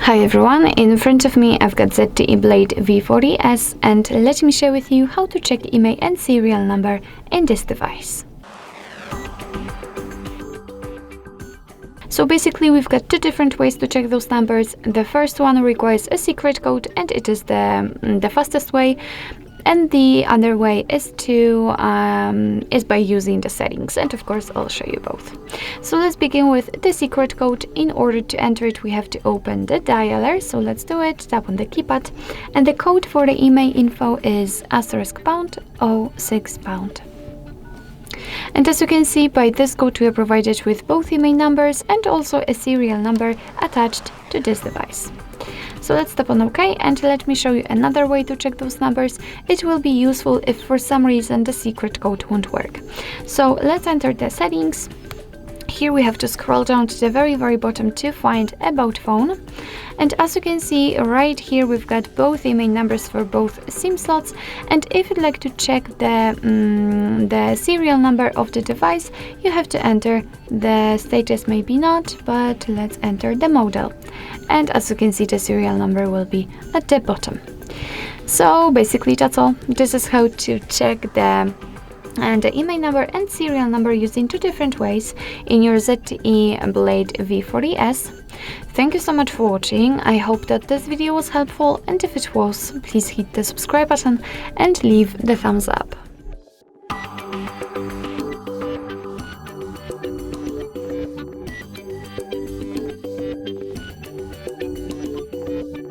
Hi everyone, in front of me I've got ZTE Blade V40s, and let me share with you how to check IMEI and serial number in this device. So basically we've got two different ways to check those numbers. The first one requires a secret code and it is the fastest way. And the other way is by using the settings, and of course I'll show you both. So let's begin with the secret code. In order to enter it, we have to open the dialer. So let's do it. Tap on the keypad, and the code for the IMEI info is *#06#. And as you can see, by this code we are provided with both IMEI numbers and also a serial number attached to this device. So let's tap on OK, and let me show you another way to check those numbers. It will be useful if for some reason the secret code won't work. So let's enter the settings. Here we have to scroll down to the very bottom to find About Phone. And as you can see right here, we've got both IMEI numbers for both SIM slots. And if you'd like to check the serial number of the device, you have to enter the status, maybe not, but let's enter the model. And as you can see, the serial number will be at the bottom. So basically that's all. This is how to check the IMEI number and serial number using two different ways in your ZTE Blade V40s. Thank you so much for watching. I hope that this video was helpful, and if it was, please hit the subscribe button and leave the thumbs up.